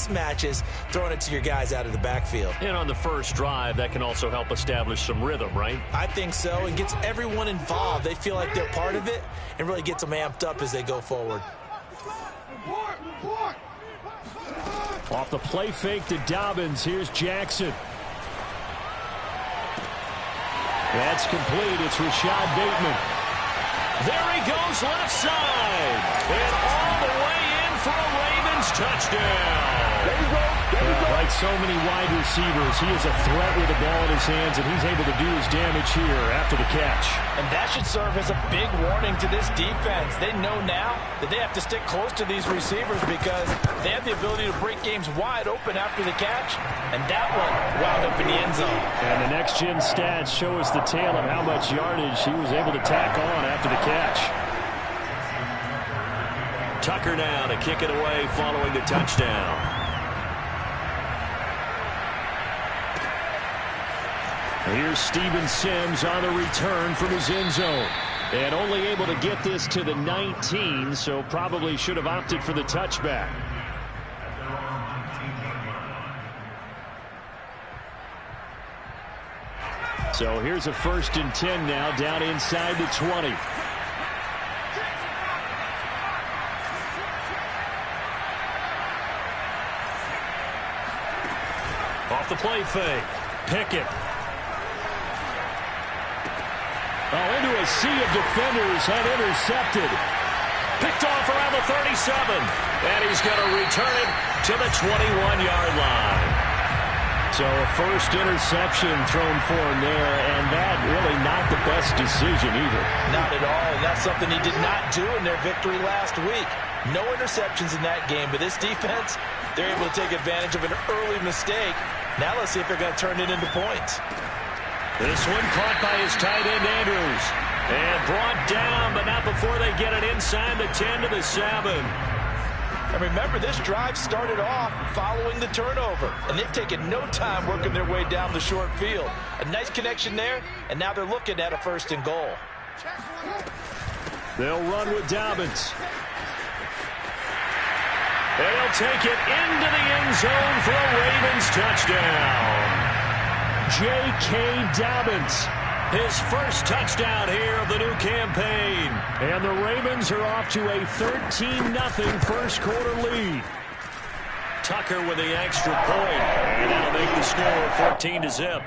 mismatches, throwing it to your guys out of the backfield. And on the first drive, that can also help establish some rhythm, right? I think so, and gets everyone involved. They feel like they're part of it and really gets them amped up as they go forward. Off the play fake to Dobbins. Here's Jackson. That's complete. It's Rashad Bateman. There he goes left side. And all the way in for a Ravens touchdown. There you go. Like so many wide receivers, he is a threat with the ball in his hands, and he's able to do his damage here after the catch. And that should serve as a big warning to this defense. They know now that they have to stick close to these receivers because they have the ability to break games wide open after the catch. And that one wound up in the end zone. And the next-gen stats show us the tale of how much yardage he was able to tack on after the catch. Tucker now to kick it away following the touchdown. Here's Steven Sims on the return from his end zone. And only able to get this to the 19, so probably should have opted for the touchback. So here's a 1st and 10 now, down inside the 20. Off the play fake. Pickett. Into a sea of defenders and intercepted. Picked off around the 37. And he's going to return it to the 21-yard line. So a first interception thrown for him there, and that really not the best decision either. Not at all, and that's something he did not do in their victory last week. No interceptions in that game, but this defense, they're able to take advantage of an early mistake. Now let's see if they're going to turn it into points. This one caught by his tight end, Andrews. And brought down, but not before they get it inside the 10 to the 7. And remember, this drive started off following the turnover. And they've taken no time working their way down the short field. A nice connection there, and now they're looking at a 1st and goal. They'll run with Dobbins. They'll take it into the end zone for a Ravens touchdown. J.K. Dobbins. His first touchdown here of the new campaign. And the Ravens are off to a 13-0 first quarter lead. Tucker with the extra point. And that'll make the score 14-0.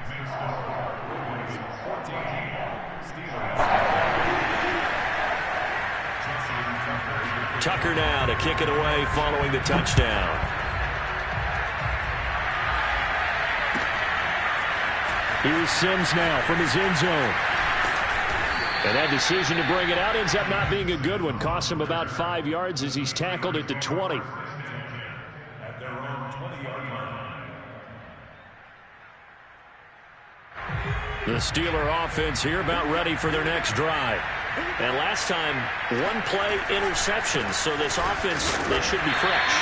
Tucker now to kick it away following the touchdown. Here's Sims now from his end zone. And that decision to bring it out ends up not being a good one. Costs him about 5 yards as he's tackled at the 20. At their own 20-yard line. The Steeler offense here about ready for their next drive. And last time, one play interception. So this offense, they should be fresh.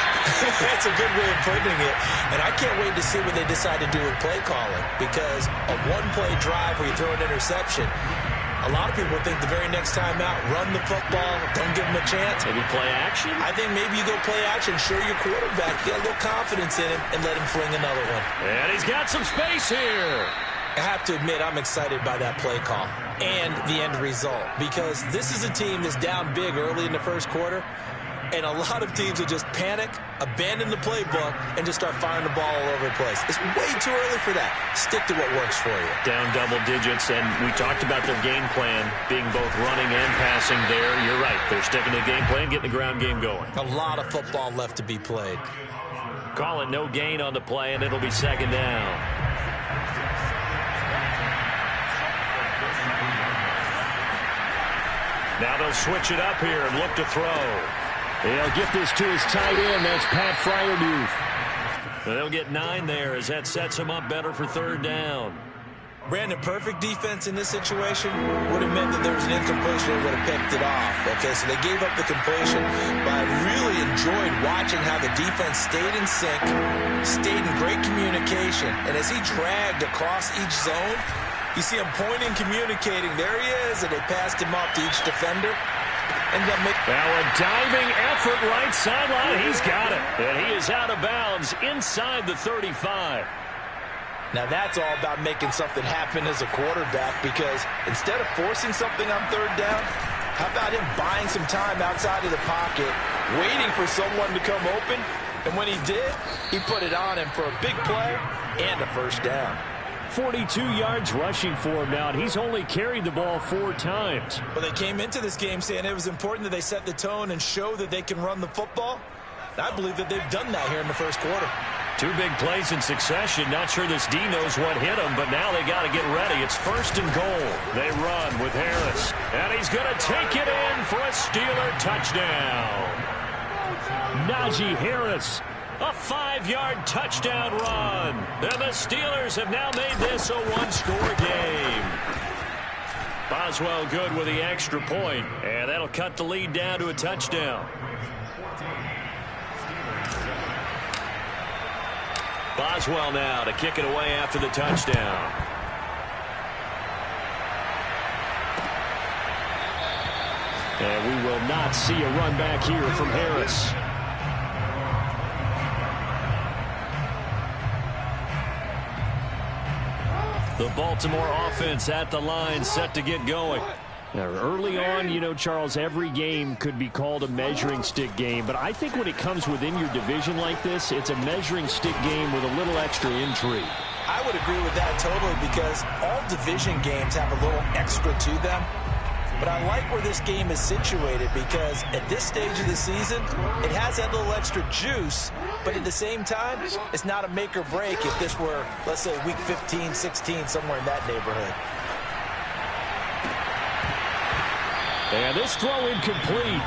That's a good way of putting it. And I can't wait to see what they decide to do with play calling. Because a one-play drive where you throw an interception, a lot of people think the very next time out, run the football, don't give them a chance. Maybe play action? I think maybe you go play action, show your quarterback, get a little confidence in him, and let him fling another one. And he's got some space here. I have to admit, I'm excited by that play call and the end result because this is a team that's down big early in the first quarter, and a lot of teams will just panic, abandon the playbook, and just start firing the ball all over the place. It's way too early for that. Stick to what works for you. Down double digits, and we talked about their game plan being both running and passing there. You're right. They're sticking to the game plan, getting the ground game going. A lot of football left to be played. Call it no gain on the play, and it'll be 2nd down. Now they'll switch it up here and look to throw. They'll get this to his tight end. That's Pat Fryermuth. They'll get 9 there as that sets them up better for 3rd down. Brandon, perfect defense in this situation would have meant that there was an incompletion and would have picked it off. Okay, so they gave up the completion, but I really enjoyed watching how the defense stayed in sync, stayed in great communication, and as he dragged across each zone, you see him pointing, communicating. There he is, and they passed him off to each defender. Now a diving effort right sideline. He's got it. And he is out of bounds inside the 35. Now that's all about making something happen as a quarterback, because instead of forcing something on third down, how about him buying some time outside of the pocket, waiting for someone to come open, and when he did, he put it on him for a big play and a first down. 42 yards rushing for him now, and he's only carried the ball 4 times. Well, they came into this game saying it was important that they set the tone and show that they can run the football. I believe that they've done that here in the first quarter. 2 big plays in succession. Not sure this D knows what hit him, but now they got to get ready. It's 1st and goal. They run with Harris, and he's going to take it in for a Steeler touchdown. Najee Harris, a 5-yard touchdown run. And the Steelers have now made this a 1-score game. Boswell good with the extra point, and that'll cut the lead down to a touchdown. Boswell now to kick it away after the touchdown. And we will not see a run back here from Harris. The Baltimore offense at the line, set to get going. Now, early on, you know, Charles, every game could be called a measuring stick game. But I think when it comes within your division like this, it's a measuring stick game with a little extra intrigue. I would agree with that totally, because all division games have a little extra to them. But I like where this game is situated, because at this stage of the season, it has that little extra juice. But at the same time, it's not a make or break if this were, let's say, week 15, 16, somewhere in that neighborhood. And this throw incomplete.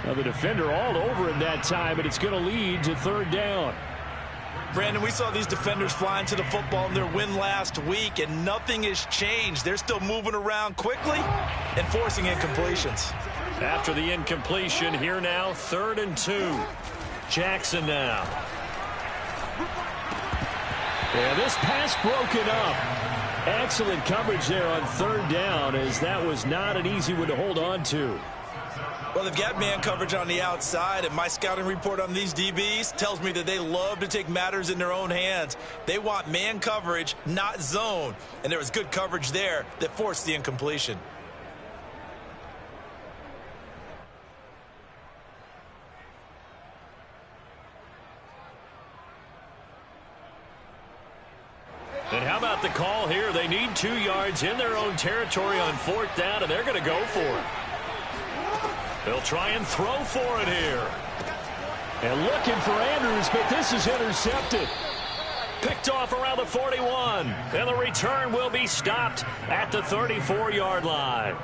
Now the defender all over him that time, and it's going to lead to 3rd down. Brandon, we saw these defenders flying to the football in their win last week, and nothing has changed. They're still moving around quickly and forcing incompletions. After the incompletion, here now, 3rd and 2. Jackson now. Yeah, this pass broken up. Excellent coverage there on 3rd down, as that was not an easy one to hold on to. Well, they've got man coverage on the outside, and my scouting report on these DBs tells me that they love to take matters in their own hands. They want man coverage, not zone. And there was good coverage there that forced the incompletion. And how about the call here? They need 2 yards in their own territory on 4th down, and they're going to go for it. They'll try and throw for it here. And looking for Andrews, but this is intercepted. Picked off around the 41. And the return will be stopped at the 34-yard line.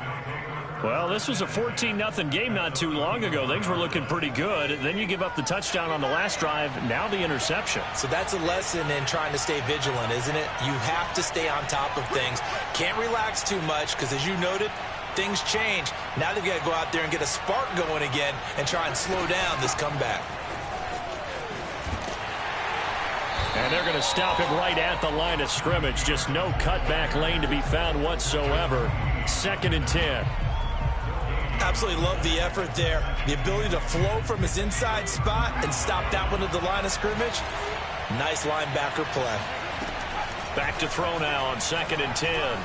Well, this was a 14-0 game not too long ago. Things were looking pretty good. Then you give up the touchdown on the last drive. Now the interception. So that's a lesson in trying to stay vigilant, isn't it? You have to stay on top of things. Can't relax too much, because as you noted, things change. Now they've got to go out there and get a spark going again and try and slow down this comeback. And they're going to stop him right at the line of scrimmage. Just no cutback lane to be found whatsoever. 2nd and 10. Absolutely love the effort there. The ability to flow from his inside spot and stop that one at the line of scrimmage. Nice linebacker play. Back to throw now on 2nd and 10.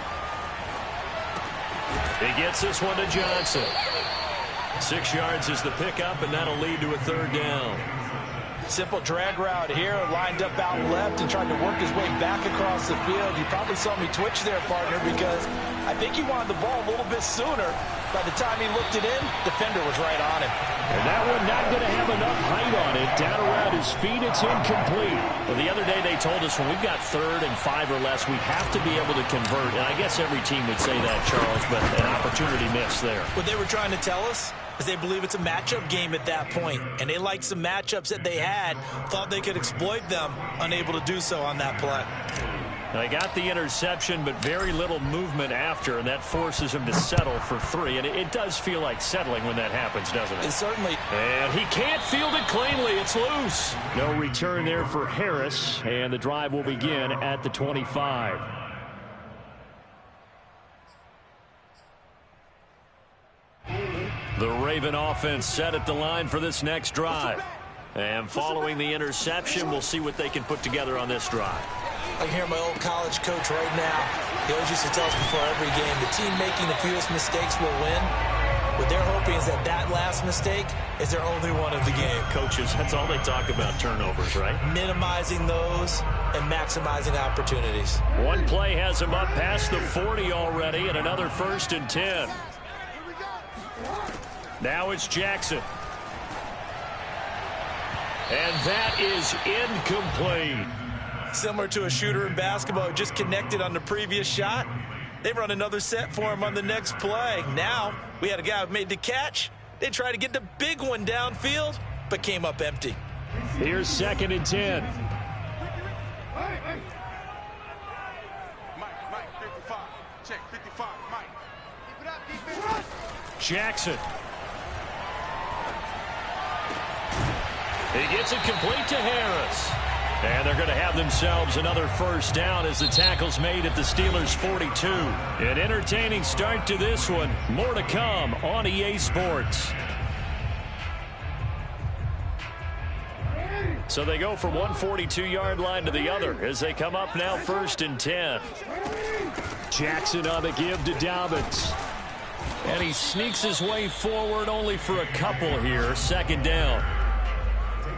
He gets this one to Johnson. 6 yards is the pickup, and that'll lead to a 3rd down. Simple drag route here, lined up out left and tried to work his way back across the field. You probably saw me twitch there, partner, because I think he wanted the ball a little bit sooner. By the time he looked it in, defender was right on him. And that one not going to have enough height on it. Down around his feet, it's incomplete. Well, the other day they told us when we've got 3rd and 5 or less, we have to be able to convert. And I guess every team would say that, Charles, but an opportunity missed there. What they were trying to tell us is they believe it's a matchup game at that point, and they liked some matchups that they had, thought they could exploit them, unable to do so on that play. They got the interception, but very little movement after, and that forces him to settle for 3. And it does feel like settling when that happens, doesn't it? It certainly. And he can't field it cleanly. It's loose. No return there for Harris, and the drive will begin at the 25. The Raven offense set at the line for this next drive. And following the interception, we'll see what they can put together on this drive. I can hear my old college coach right now. He always used to tell us before every game, the team making the fewest mistakes will win. What they're hoping is that last mistake is their only one of the game. Coaches, that's all they talk about, turnovers, right? Minimizing those and maximizing opportunities. One play has him up past the 40 already, and another 1st and 10. Now it's Jackson. And that is incomplete. Similar to a shooter in basketball who just connected on the previous shot. They run another set for him on the next play. Now, we had a guy who made the catch. They tried to get the big one downfield, but came up empty. Here's 2nd and 10. Mike, 55. Check, 55, Mike. Keep it up, defense. Jackson. He gets it complete to Harris. And they're going to have themselves another 1st down as the tackle's made at the Steelers' 42. An entertaining start to this one. More to come on EA Sports. So they go from one 42-yard line to the other as they come up now 1st and 10. Jackson on the give to Dobbins. And he sneaks his way forward only for a couple here. 2nd down.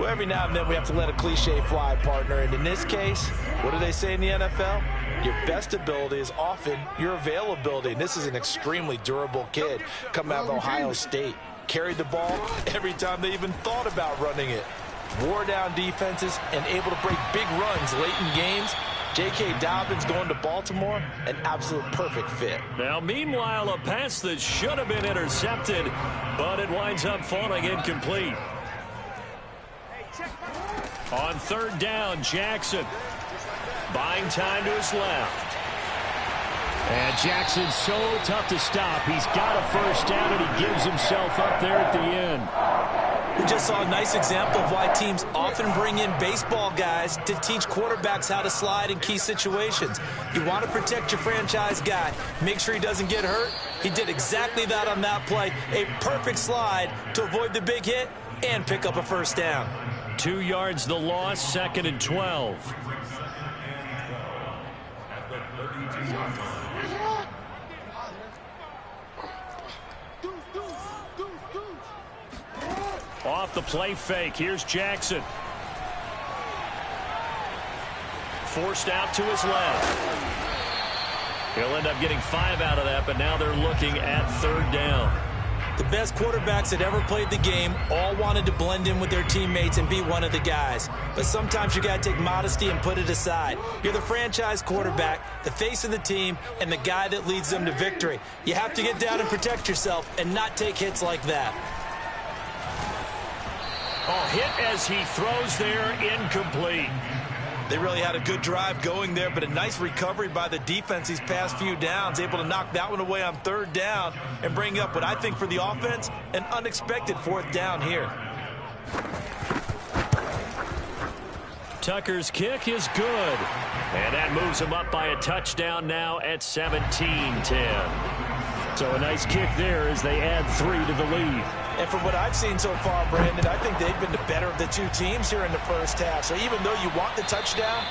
Well, every now and then we have to let a cliche fly, partner. And in this case, what do they say in the NFL? Your best ability is often your availability. And this is an extremely durable kid coming out of Ohio State. Carried the ball every time they even thought about running it. Wore down defenses and able to break big runs late in games. J.K. Dobbins going to Baltimore, an absolute perfect fit. Now, meanwhile, a pass that should have been intercepted, but it winds up falling incomplete. On 3rd down, Jackson. Buying time to his left. And Jackson's so tough to stop. He's got a 1st down, and he gives himself up there at the end. We just saw a nice example of why teams often bring in baseball guys to teach quarterbacks how to slide in key situations. You want to protect your franchise guy. Make sure he doesn't get hurt. He did exactly that on that play. A perfect slide to avoid the big hit and pick up a 1st down. 2 yards the loss, 2nd and 12. Off the play fake. Here's Jackson. Forced out to his left. He'll end up getting 5 out of that, but now they're looking at 3rd down. The best quarterbacks that ever played the game all wanted to blend in with their teammates and be one of the guys. But sometimes you got to take modesty and put it aside. You're the franchise quarterback, the face of the team, and the guy that leads them to victory. You have to get down and protect yourself and not take hits like that. Oh, hit as he throws there, incomplete. They really had a good drive going there, but a nice recovery by the defense these past few downs, able to knock that one away on 3rd down and bring up what I think for the offense, an unexpected 4th down here. Tucker's kick is good, and that moves him up by a touchdown now at 17-10. So a nice kick there as they add 3 to the lead. And from what I've seen so far, Brandon, I think they've been the better of the two teams here in the 1st half. So even though you want the touchdown,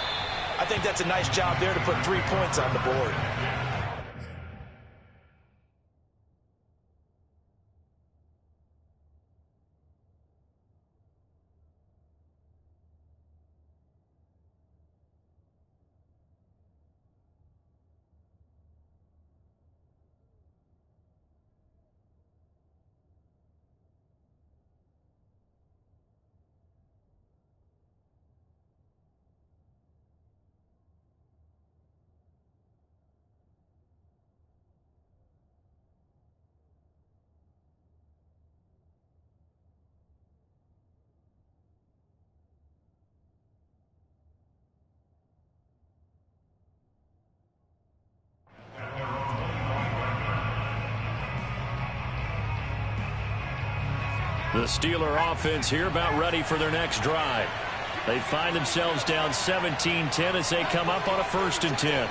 I think that's a nice job there to put 3 points on the board. The Steeler offense here about ready for their next drive. They find themselves down 17-10 as they come up on a 1st and 10.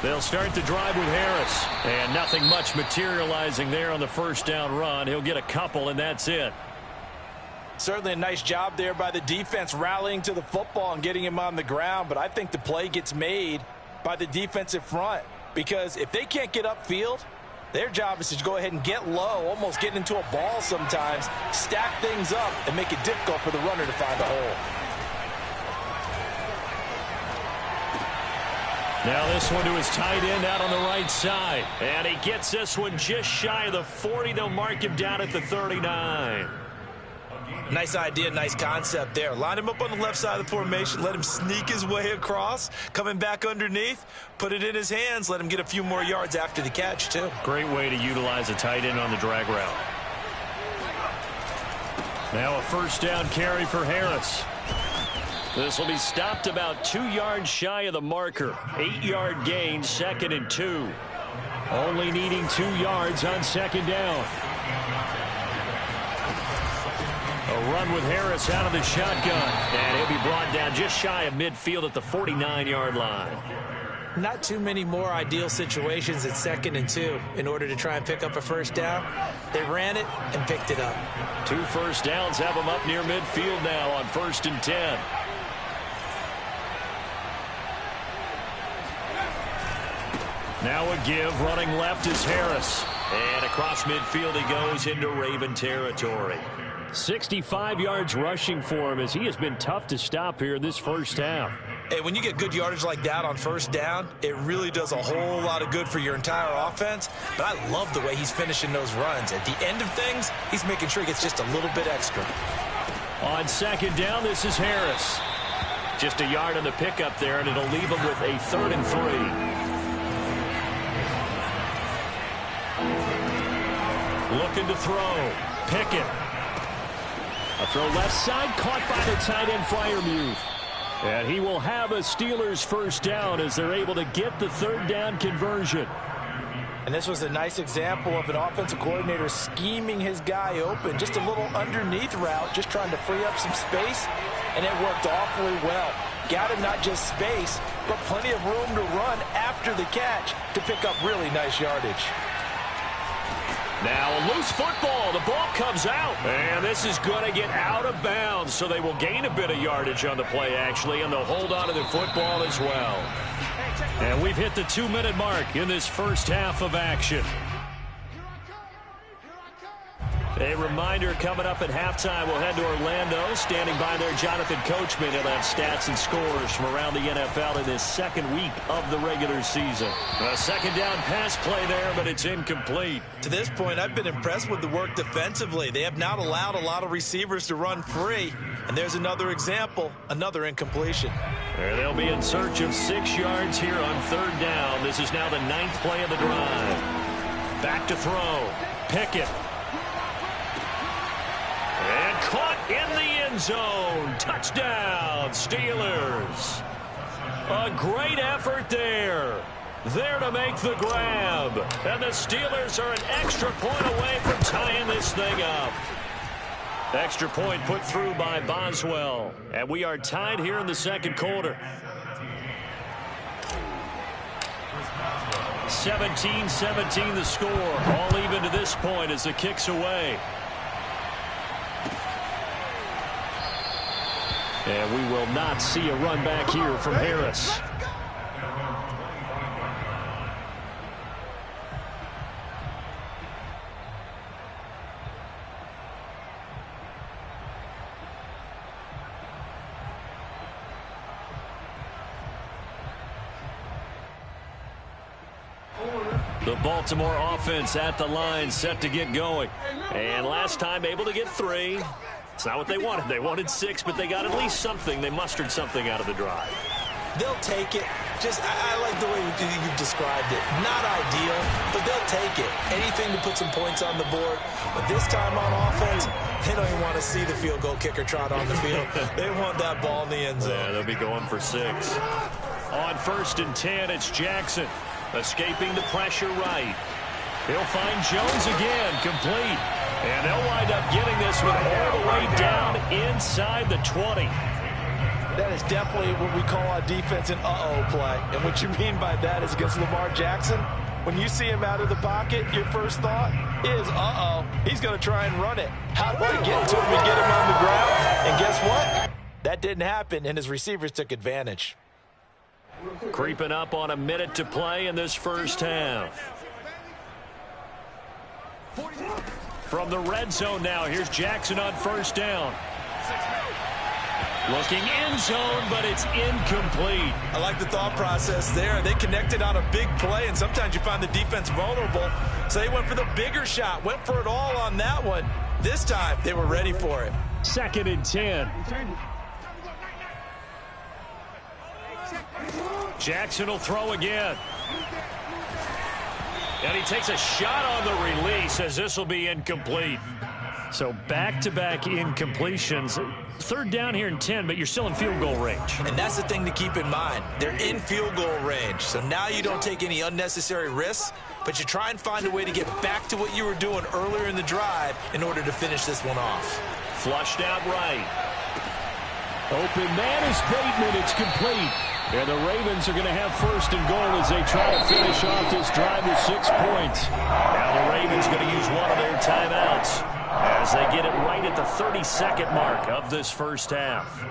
They'll start the drive with Harris. And nothing much materializing there on the first down run. He'll get a couple, and that's it. Certainly a nice job there by the defense rallying to the football and getting him on the ground. But I think the play gets made by the defensive front. Because if they can't get upfield, their job is to go ahead and get low, almost get into a ball sometimes, stack things up, and make it difficult for the runner to find a hole. Now this one to his tight end out on the right side. And he gets this one just shy of the 40. They'll mark him down at the 39. Nice idea, nice concept there. Line him up on the left side of the formation, let him sneak his way across, coming back underneath, put it in his hands, let him get a few more yards after the catch, too. Great way to utilize a tight end on the drag route. Now a first down carry for Harris. This will be stopped about 2 yards shy of the marker. 8-yard gain, 2nd and 2. Only needing 2 yards on second down. A run with Harris out of the shotgun. And he'll be brought down just shy of midfield at the 49-yard line. Not too many more ideal situations at 2nd and 2 in order to try and pick up a first down. They ran it and picked it up. 2 first downs have them up near midfield now on 1st and 10. Now a give, running left is Harris. And across midfield he goes into Raven territory. 65 yards rushing for him as he has been tough to stop here this first half. Hey, when you get good yardage like that on first down, it really does a whole lot of good for your entire offense. But I love the way he's finishing those runs. At the end of things, he's making sure he gets just a little bit extra. On second down, this is Harris. Just a yard on the pickup there, and it'll leave him with a 3rd and 3. Looking to throw. Pickett. A throw left side, caught by the tight end Freiermuth. And he will have a Steelers first down as they're able to get the 3rd down conversion. And this was a nice example of an offensive coordinator scheming his guy open. Just a little underneath route, just trying to free up some space. And it worked awfully well. Got him not just space, but plenty of room to run after the catch to pick up really nice yardage. Now a loose football. The ball comes out. And this is going to get out of bounds. So they will gain a bit of yardage on the play, actually. And they'll hold on to the football as well. And we've hit the 2-minute mark in this first half of action. A reminder coming up at halftime. We'll head to Orlando. Standing by there, Jonathan Coachman. He'll have stats and scores from around the NFL in this second week of the regular season. A second down pass play there, but it's incomplete. To this point, I've been impressed with the work defensively. They have not allowed a lot of receivers to run free. And there's another example, another incompletion. There they'll be in search of 6 yards here on 3rd down. This is now the 9th play of the drive. Back to throw. Pickett. And caught in the end zone. Touchdown, Steelers. A great effort there. There to make the grab. And the Steelers are an extra point away from tying this thing up. Extra point put through by Boswell. And we are tied here in the second quarter. 17-17 the score. All even to this point as the kick's away. And we will not see a run back here from Harris. The Baltimore offense at the line, set to get going. And last time able to get 3. It's not what they wanted. They wanted 6, but they got at least something. They mustered something out of the drive. They'll take it. I like the way you've described it. Not ideal, but they'll take it. Anything to put some points on the board. But this time on offense, they don't even want to see the field goal kicker trot on the field. They want that ball in the end zone. Yeah, they'll be going for 6. On 1st and 10, it's Jackson. Escaping the pressure right. He'll find Jones again, complete. And they'll wind up getting this one all the way down inside the 20. That is definitely what we call on defense an uh-oh play. And what you mean by that is against Lamar Jackson, when you see him out of the pocket, your first thought is, uh-oh, he's going to try and run it. How do I get to him and get him on the ground? And guess what? That didn't happen, and his receivers took advantage. Creeping up on a minute to play in this first half. From the red zone now, here's Jackson on first down. Looking end zone, but it's incomplete. I like the thought process there. They connected on a big play, and sometimes you find the defense vulnerable. So they went for the bigger shot, went for it all on that one. This time, they were ready for it. 2nd and 10. Jackson will throw again. And he takes a shot on the release as this will be incomplete. So back-to-back incompletions. 3rd down here and 10, but you're still in field goal range. And that's the thing to keep in mind. They're in field goal range. So now you don't take any unnecessary risks, but you try and find a way to get back to what you were doing earlier in the drive in order to finish this one off. Flushed out right. Open man is Bateman. It's complete. And the Ravens are going to have 1st and goal as they try to finish off this drive with 6 points. Now the Ravens going to use one of their timeouts as they get it right at the 32nd mark of this first half.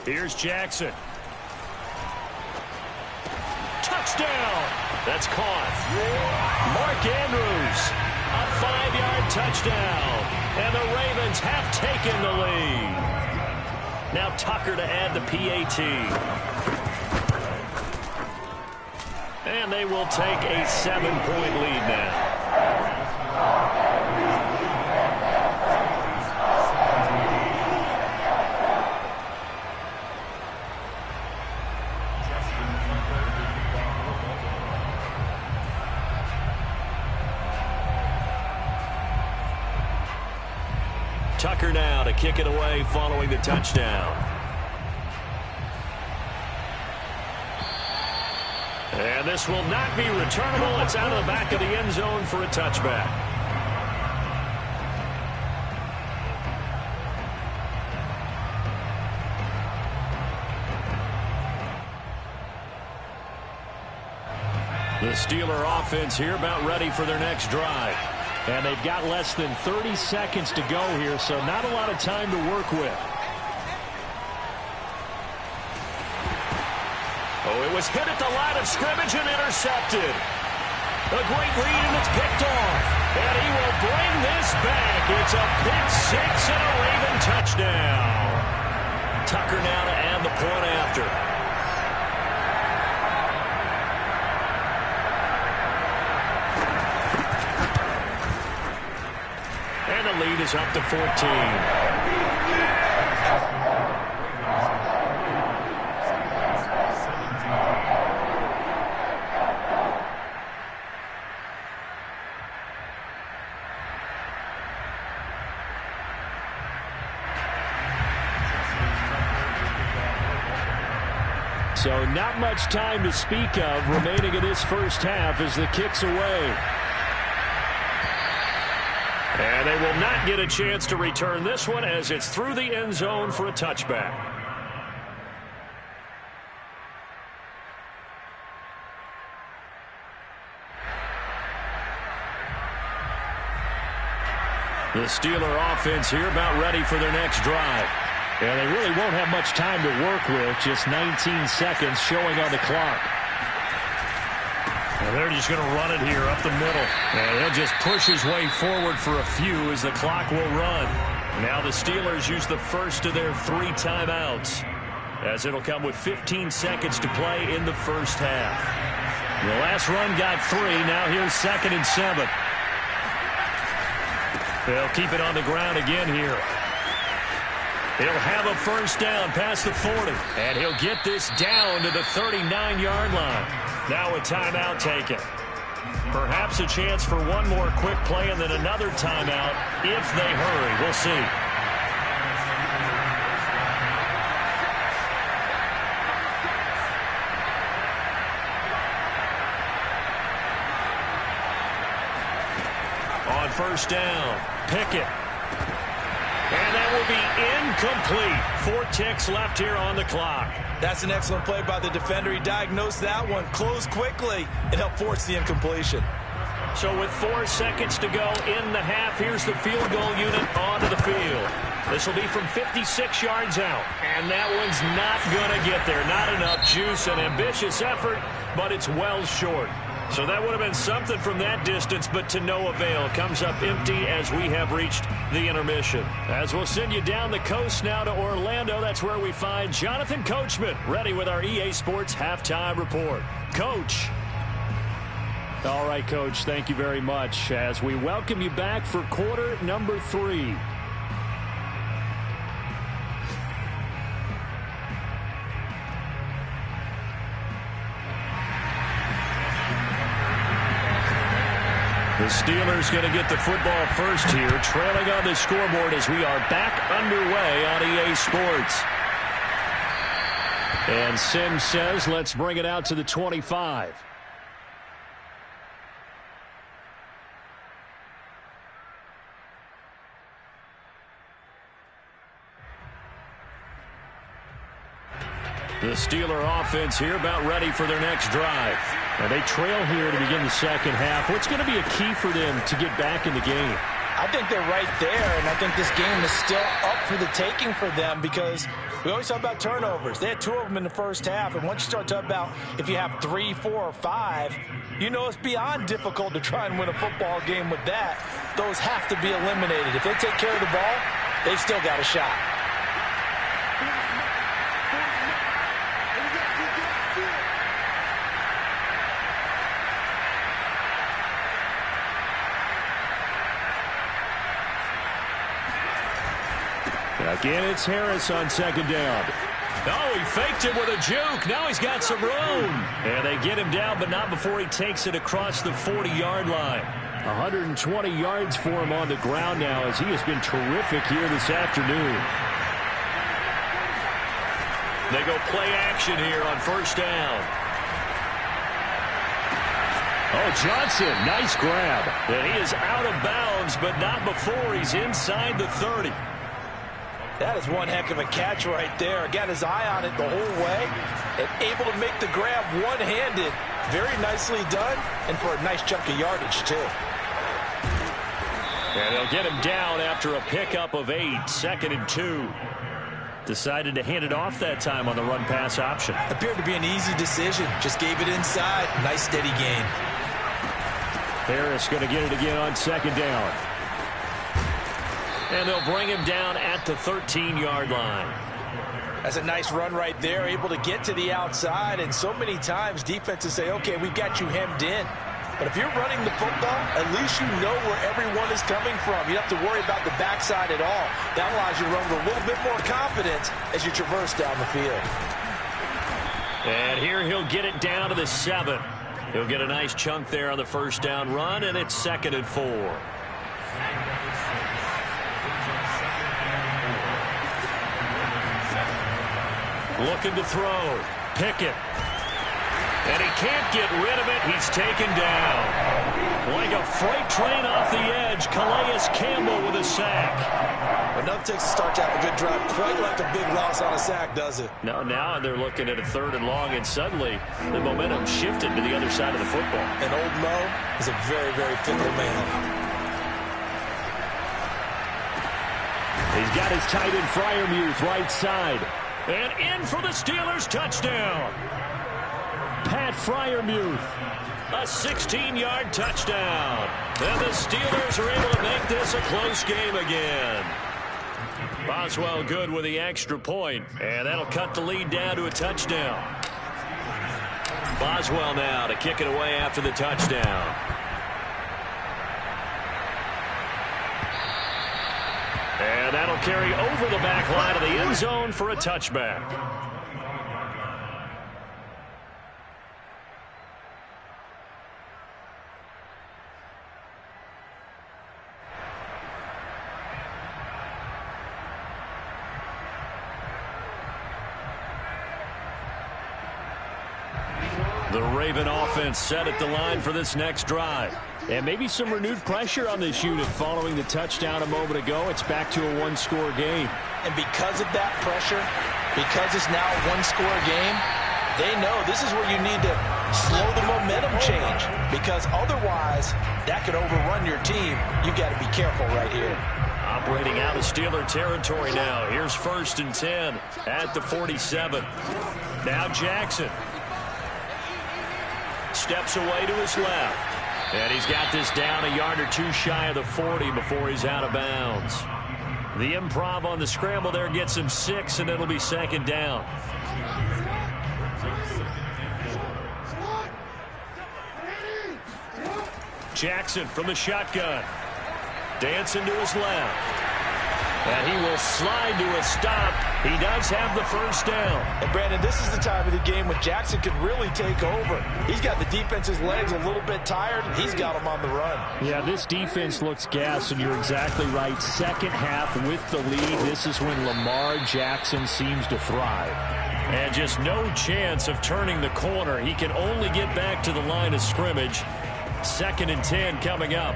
Here's Jackson. Touchdown! That's caught. Mark Andrews, a 5-yard touchdown. And the Ravens have taken the lead. Now Tucker to add the PAT. And they will take a 7-point lead now. Tucker now to kick it away following the touchdown. And this will not be returnable. It's out of the back of the end zone for a touchback. The Steeler offense here about ready for their next drive. And they've got less than 30 seconds to go here, so not a lot of time to work with. Oh, it was hit at the line of scrimmage and intercepted. A great read, and it's picked off. And he will bring this back. It's a pick six and a Raven touchdown. Tucker now to add the point after. And the lead is up to 14. So not much time to speak of remaining in this first half as the kick's away. And they will not get a chance to return this one as it's through the end zone for a touchback. The Steeler offense here about ready for their next drive. And they really won't have much time to work with. Just 19 seconds showing on the clock. And they're just going to run it here up the middle. And he'll just push his way forward for a few as the clock will run. Now the Steelers use the first of their 3 timeouts, as it'll come with 15 seconds to play in the first half. The last run got 3. Now here's 2nd and 7. They'll keep it on the ground again here. He'll have a first down past the 40. And he'll get this down to the 39-yard line. Now a timeout taken. Perhaps a chance for one more quick play and then another timeout if they hurry. We'll see. first down. Pickett. And that will be incomplete. 4 ticks left here on the clock. That's an excellent play by the defender. He diagnosed that one, closed quickly, and helped force the incompletion. So with 4 seconds to go in the half, here's the field goal unit onto the field. This will be from 56 yards out. And that one's not going to get there. Not enough juice. An ambitious effort, but it's well short. So that would have been something from that distance, but to no avail. Comes up empty as we have reached the intermission. As we'll send you down the coast now to Orlando, that's where we find Jonathan Coachman, ready with our EA Sports Halftime Report. Coach. All right, Coach, thank you very much as we welcome you back for quarter number 3. The Steelers going to get the football first here, trailing on the scoreboard as we are back underway on EA Sports. And Sim says, let's bring it out to the 25. The Steeler offense here about ready for their next drive. And they trail here to begin the second half. What's going to be a key for them to get back in the game? I think they're right there, and I think this game is still up for the taking for them because we always talk about turnovers. They had 2 of them in the first half, and once you start talking about if you have 3, 4, or 5, you know it's beyond difficult to try and win a football game with that. Those have to be eliminated. If they take care of the ball, they've still got a shot. Again, it's Harris on second down. Oh, he faked it with a juke. Now he's got some room. And they get him down, but not before he takes it across the 40-yard line. 120 yards for him on the ground now as he has been terrific here this afternoon. They go play action here on first down. Oh, Johnson, nice grab. And he is out of bounds, but not before he's inside the 30. That is one heck of a catch right there. Got his eye on it the whole way and able to make the grab one-handed. Very nicely done and for a nice chunk of yardage, too. And they'll get him down after a pickup of 8, 2nd and 2. Decided to hand it off that time on the run-pass option. Appeared to be an easy decision. Just gave it inside. Nice steady gain. Harris going to get it again on second down. And they'll bring him down at the 13-yard line. That's a nice run right there, able to get to the outside. And so many times defenses say, okay, we've got you hemmed in. But if you're running the football, at least you know where everyone is coming from. You don't have to worry about the backside at all. That allows you to run with a little bit more confidence as you traverse down the field. And here he'll get it down to the 7. He'll get a nice chunk there on the first down run, and it's 2nd and 4. Looking to throw. Pickett. And he can't get rid of it. He's taken down. Like a freight train off the edge, Calais Campbell with a sack. Enough takes to start to have a good drive. Quite like a big loss on a sack, does it? Now they're looking at a 3rd and long, and suddenly the momentum shifted to the other side of the football. And old Mo is a very, very fickle man. He's got his tight end Freiermuth right side. And in for the Steelers touchdown. Pat Freiermuth. A 16-yard touchdown. And the Steelers are able to make this a close game again. Boswell good with the extra point. And that'll cut the lead down to a touchdown. Boswell now to kick it away after the touchdown. And that'll carry over the back line of the end zone for a touchback. The Raven offense set at the line for this next drive. And maybe some renewed pressure on this unit following the touchdown a moment ago. It's back to a one-score game. And because of that pressure, because it's now a one-score game, they know this is where you need to slow the momentum change, because otherwise that could overrun your team. You've got to be careful right here. Operating out of Steeler territory now. Here's 1st and 10 at the 47. Now Jackson steps away to his left. And he's got this down a yard or two shy of the 40 before he's out of bounds. The improv on the scramble there gets him 6, and it'll be 2nd down. Jackson from the shotgun. Dancing to his left. And he will slide to a stop. He does have the 1st down. And Brandon, this is the time of the game when Jackson can really take over. He's got the defense's legs a little bit tired. He's got them on the run. Yeah, this defense looks gassed, and you're exactly right. Second half with the lead. This is when Lamar Jackson seems to thrive. And just no chance of turning the corner. He can only get back to the line of scrimmage. 2nd and 10 coming up.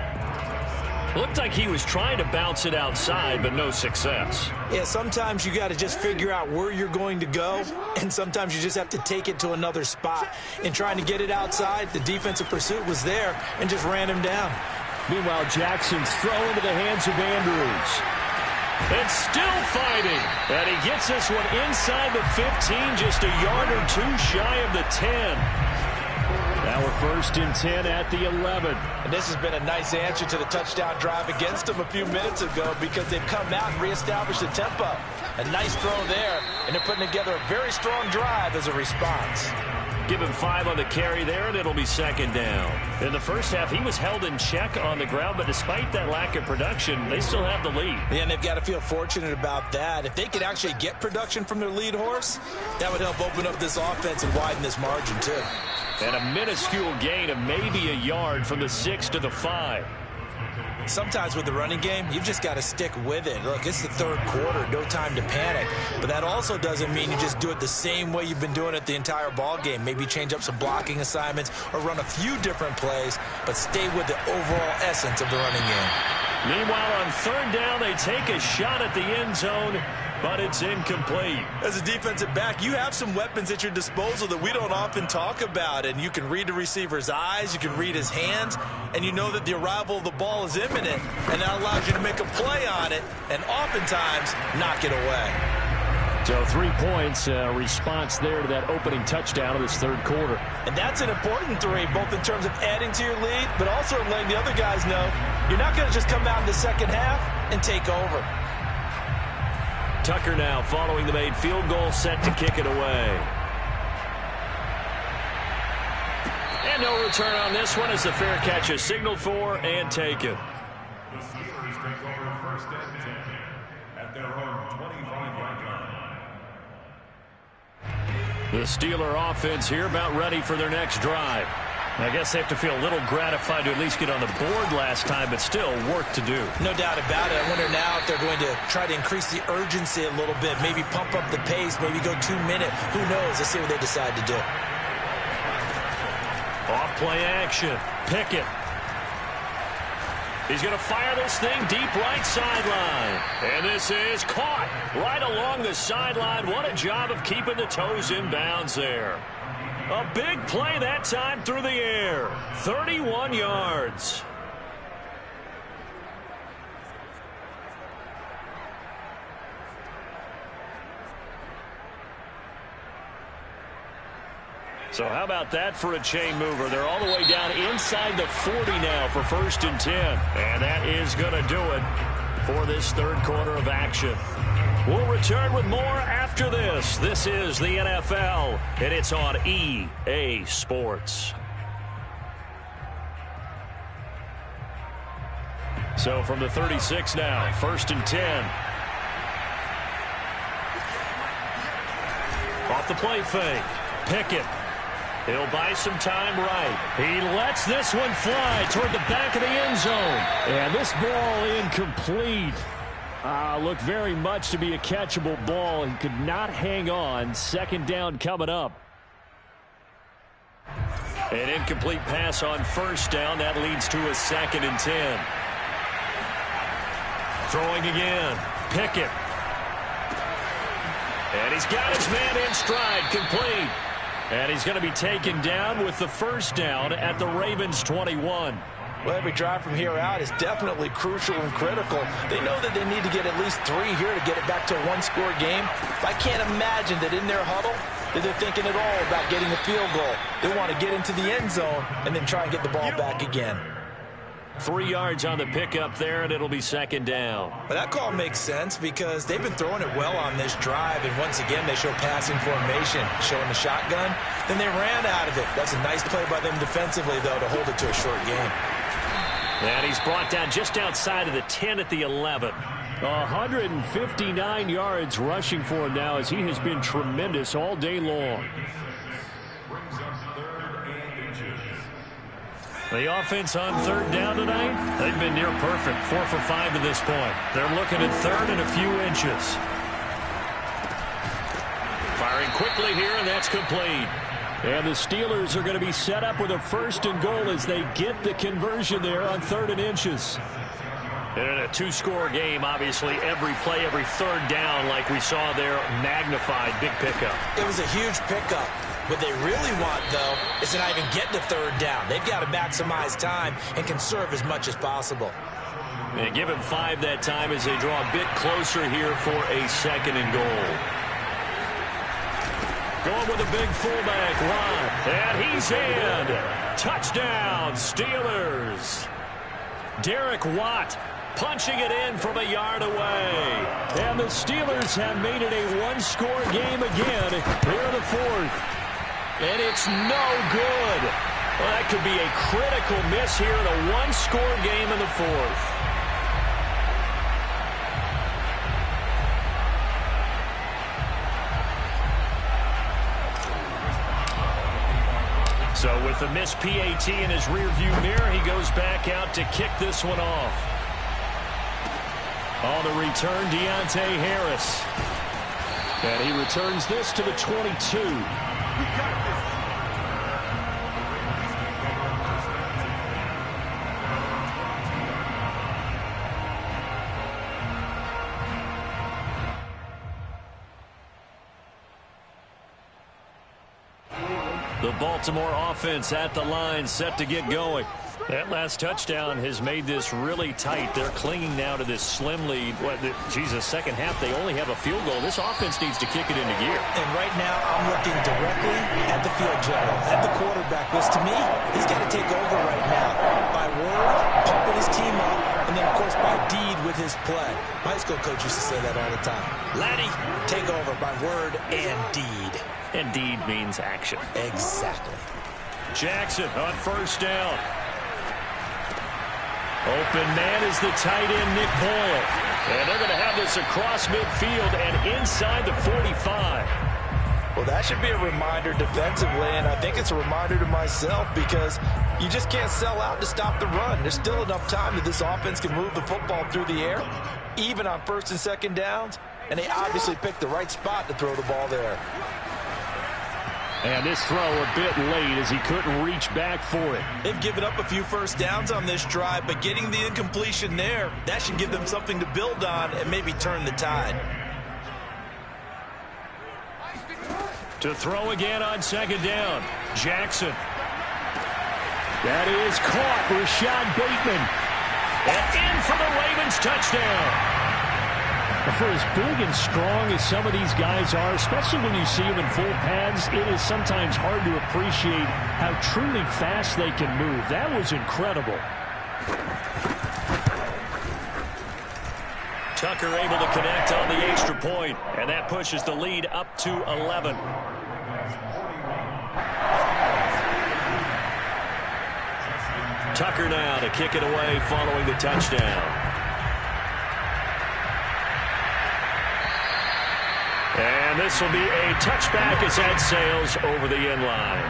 Looked like he was trying to bounce it outside, but no success. Yeah, sometimes you got to just figure out where you're going to go, and sometimes you just have to take it to another spot. In trying to get it outside, the defensive pursuit was there and just ran him down. Meanwhile, Jackson's throw into the hands of Andrews. And still fighting. And he gets this one inside the 15, just a yard or two shy of the 10. Now we're 1st and 10 at the 11. And this has been a nice answer to the touchdown drive against them a few minutes ago, because they've come out and reestablished the tempo. A nice throw there, and they're putting together a very strong drive as a response. Give him 5 on the carry there, and it'll be 2nd down. In the first half, he was held in check on the ground, but despite that lack of production, they still have the lead. Yeah, and they've got to feel fortunate about that. If they could actually get production from their lead horse, that would help open up this offense and widen this margin too. And a minuscule gain of maybe a yard from the 6 to the 5. Sometimes with the running game, you've just got to stick with it. Look, it's the 3rd quarter, no time to panic. But that also doesn't mean you just do it the same way you've been doing it the entire ball game. Maybe change up some blocking assignments or run a few different plays, but stay with the overall essence of the running game. Meanwhile, on 3rd down, they take a shot at the end zone, but it's incomplete. As a defensive back, you have some weapons at your disposal that we don't often talk about, and you can read the receiver's eyes, you can read his hands, and you know that the arrival of the ball is imminent, and that allows you to make a play on it and oftentimes knock it away. So 3 points, response there to that opening touchdown of this 3rd quarter. And that's an important 3, both in terms of adding to your lead, but also letting the other guys know you're not going to just come out in the second half and take over. Tucker now following the made field goal, set to kick it away. And no return on this one as the fair catch is signaled for and taken. The Steelers take over 1st and 10 at their own 25-yard line. The Steeler offense here about ready for their next drive. I guess they have to feel a little gratified to at least get on the board last time, but still work to do. No doubt about it. I wonder now if they're going to try to increase the urgency a little bit, maybe pump up the pace, maybe go 2 minute. Who knows? Let's see what they decide to do. Off play action. Pickett. He's going to fire this thing deep right sideline. And this is caught right along the sideline. What a job of keeping the toes in bounds there. A big play that time through the air. 31 yards. So how about that for a chain mover? They're all the way down inside the 40 now for 1st and 10. And that is going to do it for this 3rd quarter of action. We'll return with more after this. This is the NFL, and it's on EA Sports. So from the 36 now, 1st and 10. Off the play fake. Pickett. He'll buy some time right. He lets this one fly toward the back of the end zone. And this ball incomplete. Looked very much to be a catchable ball. He could not hang on. 2nd down coming up. An incomplete pass on first down. That leads to a 2nd and 10. Throwing again. Pickett. And he's got his man in stride. Complete. And he's going to be taken down with the first down at the Ravens' 21. Well, every drive from here out is definitely crucial and critical. They know that they need to get at least 3 here to get it back to a one-score game. I can't imagine that in their huddle that they're thinking at all about getting a field goal. They want to get into the end zone and then try and get the ball back again. 3 yards on the pickup there, and it'll be 2nd down. But that call makes sense because they've been throwing it well on this drive, and once again they show passing formation, showing the shotgun. Then they ran out of it. That's a nice play by them defensively, though, to hold it to a short game. And he's brought down just outside of the 10 at the 11. 159 yards rushing for him now as he has been tremendous all day long. The offense on 3rd down tonight, they've been near perfect, 4 for 5 to this point. They're looking at 3rd and a few inches. Firing quickly here, and that's complete. And the Steelers are going to be set up with a 1st and goal as they get the conversion there on 3rd and inches. In a 2-score game, obviously, every play, every 3rd down, like we saw there, magnified, big pickup. It was a huge pickup. What they really want, though, is to not even get the 3rd down. They've got to maximize time and conserve as much as possible. And give him 5 that time as they draw a bit closer here for a 2nd and goal. Going with a big fullback run. And he's in. Touchdown, Steelers. Derek Watt punching it in from a yard away. And the Steelers have made it a 1-score game again here in the 4th. And it's no good. Well, that could be a critical miss here in a 1-score game in the 4th. So with the missed PAT in his rearview mirror, he goes back out to kick this one off. On the return, Deontay Harris. And he returns this to the 22. The Baltimore offense at the line, set to get going. That last touchdown has made this really tight. They're clinging now to this slim lead. Jesus, second half, they only have a field goal. This offense needs to kick it into gear. And right now, I'm looking directly at the field general, at the quarterback, which to me, he's got to take over right now. By word, pumping his team up, and then, of course, by deed with his play. My high school coach used to say that all the time. Laddie, take over by word and deed. And deed means action. Exactly. Jackson on 1st down. Open man is the tight end, Nick Boyle. And they're going to have this across midfield and inside the 45. Well, that should be a reminder defensively, and I think it's a reminder to myself because you just can't sell out to stop the run. There's still enough time that this offense can move the football through the air, even on 1st and 2nd downs, and they obviously picked the right spot to throw the ball there. And this throw a bit late as he couldn't reach back for it. They've given up a few 1st downs on this drive, but getting the incompletion there, that should give them something to build on and maybe turn the tide. To throw again on 2nd down, Jackson. That is caught, Rashad Bateman. And in for the Ravens touchdown. For as big and strong as some of these guys are, especially when you see them in full pads, it is sometimes hard to appreciate how truly fast they can move. That was incredible. Tucker able to connect on the extra point, and that pushes the lead up to 11. Tucker now to kick it away following the touchdown. And this will be a touchback as that sails over the end line.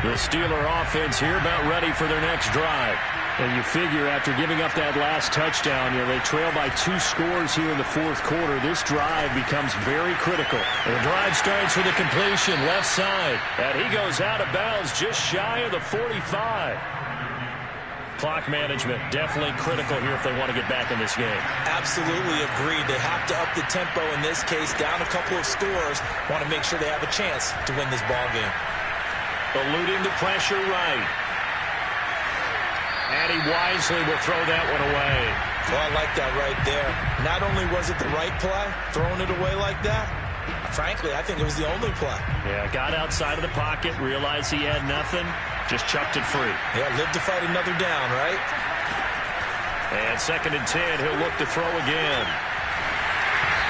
The Steeler offense here about ready for their next drive. And you figure after giving up that last touchdown, they trail by 2 scores here in the fourth quarter. This drive becomes very critical. And the drive starts with a completion left side. And he goes out of bounds just shy of the 45. Clock management definitely critical here if they want to get back in this game. Absolutely agreed. They have to up the tempo in this case, down a couple of scores. Want to make sure they have a chance to win this ball game. Eluding the pressure right. And he wisely will throw that one away. Well, I like that right there. Not only was it the right play, throwing it away like that, frankly, I think it was the only play. Yeah, got outside of the pocket, realized he had nothing, just chucked it free. Yeah, live to fight another down, right? And 2nd and 10, he'll look to throw again.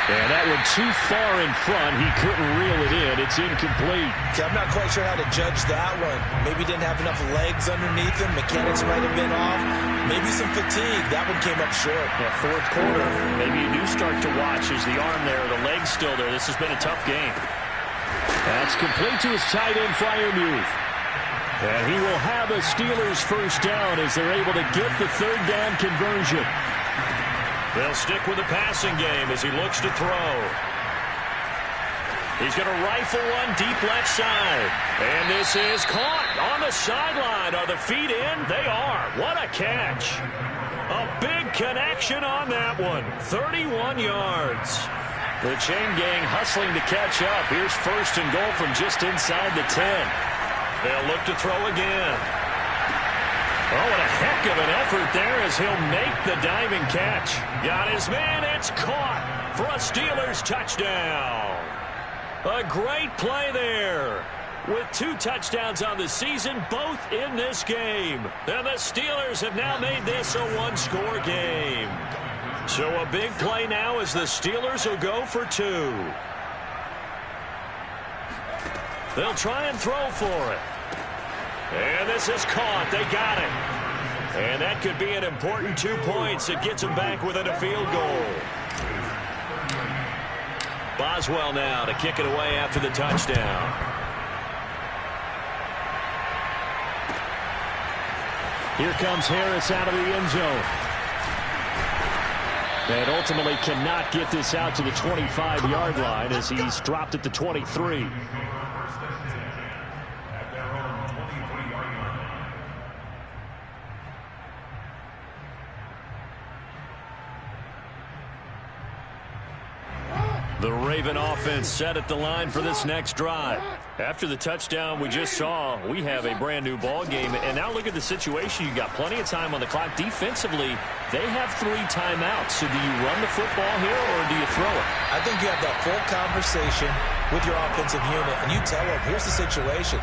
And that one too far in front. He couldn't reel it in. It's incomplete. I'm not quite sure how to judge that one. Maybe didn't have enough legs underneath him. Mechanics might have been off. Maybe some fatigue. That one came up short. Yeah, fourth quarter. Maybe you do start to watch as the arm there, the leg's still there. This has been a tough game. That's complete to his tight end, Freiermuth. And he will have a Steelers first down as they're able to get the 3rd down conversion. They'll stick with the passing game as he looks to throw. He's going to rifle one deep left side. And this is caught on the sideline. Are the feet in? They are. What a catch. A big connection on that one. 31 yards. The chain gang hustling to catch up. Here's 1st and goal from just inside the 10. They'll look to throw again. Oh, what a heck of an effort there as he'll make the diving catch. Got his man. It's caught for a Steelers touchdown. A great play there. With 2 touchdowns on the season, both in this game. And the Steelers have now made this a 1-score game. So a big play now as the Steelers will go for 2. They'll try and throw for it. And this is caught. They got it. And that could be an important 2 points. It gets them back within a field goal. Boswell now to kick it away after the touchdown. Here comes Harris out of the end zone. And ultimately cannot get this out to the 25-yard line as he's dropped at the 23. The Raven offense set at the line for this next drive. After the touchdown we just saw, we have a brand new ball game. And now look at the situation. You got plenty of time on the clock. Defensively, they have 3 timeouts. So do you run the football here or do you throw it? I think you have that full conversation with your offensive unit, and you tell them, here's the situation.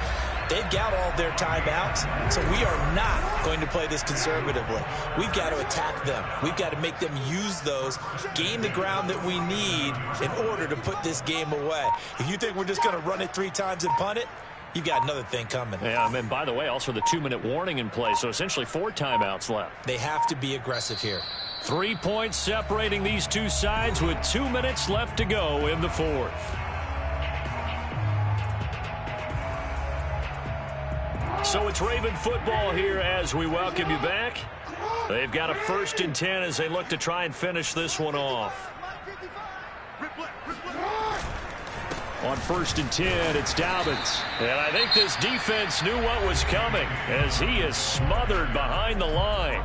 They've got all their timeouts, so we are not going to play this conservatively. We've got to attack them. We've got to make them use those, gain the ground that we need in order to put this game away. If you think we're just going to run it 3 times and punt it, you've got another thing coming. Yeah, and by the way, also the 2-minute warning in play, so essentially 4 timeouts left. They have to be aggressive here. 3 points separating these 2 sides with 2 minutes left to go in the 4th. So it's Raven football here as we welcome you back. They've got a 1st and 10 as they look to try and finish this one off. On 1st and 10, it's Dobbins. And I think this defense knew what was coming as he is smothered behind the line.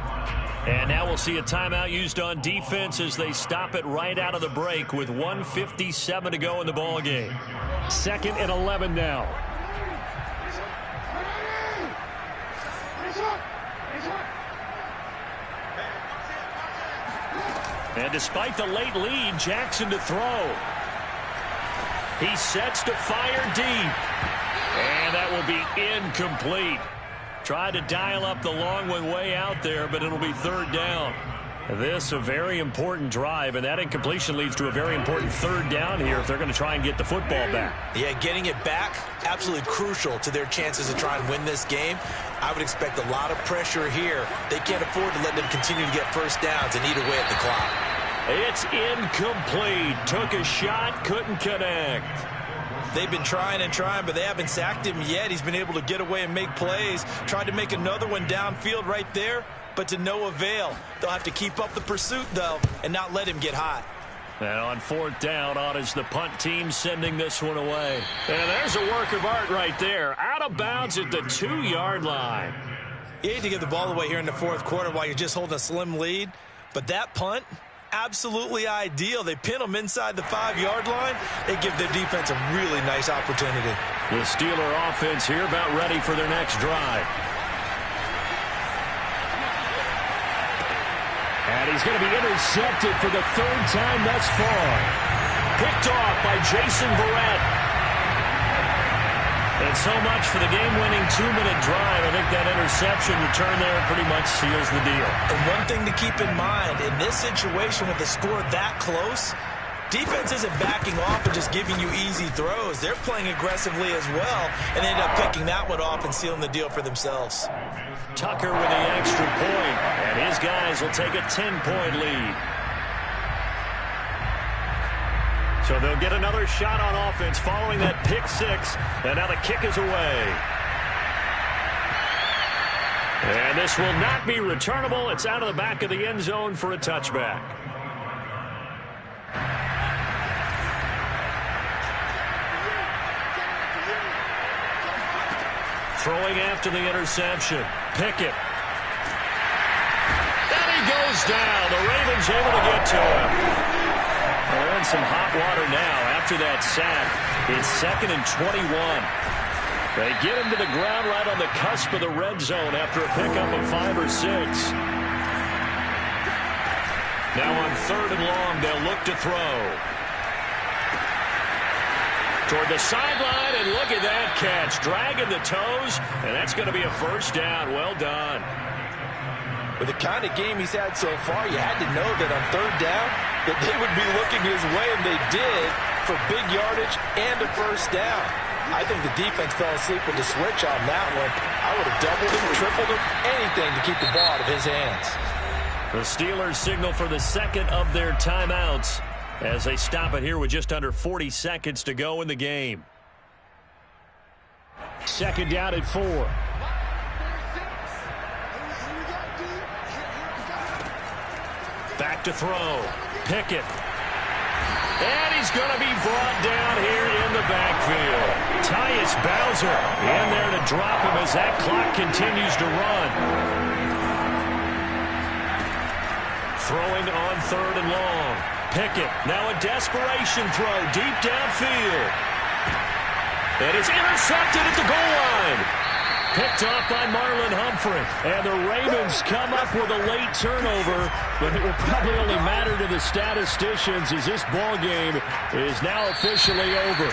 And now we'll see a timeout used on defense as they stop it right out of the break with 1:57 to go in the ball game. 2nd and 11 now. And despite the late lead, Jackson to throw. He sets to fire deep. And that will be incomplete. Tried to dial up the long one way out there, but it'll be 3rd down. This a very important drive, and that incompletion leads to a very important 3rd down here if they're going to try and get the football back. Yeah, getting it back, absolutely crucial to their chances to try and win this game. I would expect a lot of pressure here. They can't afford to let them continue to get 1st downs and eat away at the clock. It's incomplete. Took a shot, couldn't connect. They've been trying and trying, but they haven't sacked him yet. He's been able to get away and make plays. Tried to make another one downfield right there. but to no avail. They'll have to keep up the pursuit, though, and not let him get hot. And on 4th down, on is the punt team sending this one away. And there's a work of art right there. Out of bounds at the 2-yard line. You hate to give the ball away here in the 4th quarter while you're just holding a slim lead, but that punt, absolutely ideal. They pin them inside the 5-yard line. They give their defense a really nice opportunity. The Steeler offense here about ready for their next drive. And he's going to be intercepted for the 3rd time thus far. Picked off by Jason Verrett. And so much for the game-winning 2-minute drive. I think that interception return there pretty much seals the deal. And one thing to keep in mind, in this situation with the score that close, defense isn't backing off and just giving you easy throws. They're playing aggressively as well, and they end up picking that one off and sealing the deal for themselves. Tucker with the extra point, and his guys will take a 10-point lead. So they'll get another shot on offense following that pick 6, and now the kick is away. And this will not be returnable. It's out of the back of the end zone for a touchback. Throwing after the interception. Pickett. And he goes down. The Ravens able to get to him. They're in some hot water now after that sack. It's 2nd and 21. They get him to the ground right on the cusp of the red zone after a pickup of 5 or 6. Now on 3rd and long, they'll look to throw. Toward the sideline, and look at that catch. Dragging the toes, and that's going to be a 1st down. Well done. With the kind of game he's had so far, you had to know that on 3rd down that they would be looking his way, and they did, for big yardage and a 1st down. I think the defense fell asleep with the switch on that one. I would have doubled him, tripled him, anything to keep the ball out of his hands. The Steelers signal for the 2nd of their timeouts as they stop it here with just under 40 seconds to go in the game. 2nd down at 4. Back to throw. Pickett. And he's going to be brought down here in the backfield. Tyus Bowser in there to drop him as that clock continues to run. Throwing on 3rd and long. Pickett, now a desperation throw deep downfield. And it's intercepted at the goal line. Picked off by Marlon Humphrey. And the Ravens come up with a late turnover, but it will probably only matter to the statisticians as this ball game is now officially over.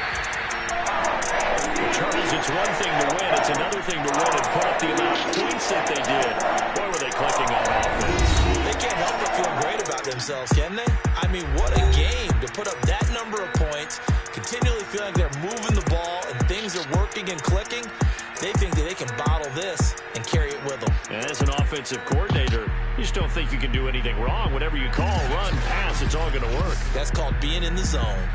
Charles, it's one thing to win. It's another thing to win and put up the amount of points that they did. Boy, were they clicking on offense. They can't help but feel great about themselves, can they? I mean, what a game to put up that number of points, continually feeling like they're moving the ball and things are working and clicking. They think that they can bottle this and carry it with them. And as an offensive coordinator, you just don't think you can do anything wrong. Whatever you call, run, pass, it's all going to work. That's called being in the zone.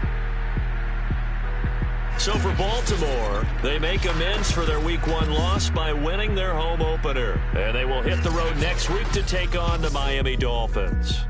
So for Baltimore, they make amends for their Week 1 loss by winning their home opener. And they will hit the road next week to take on the Miami Dolphins.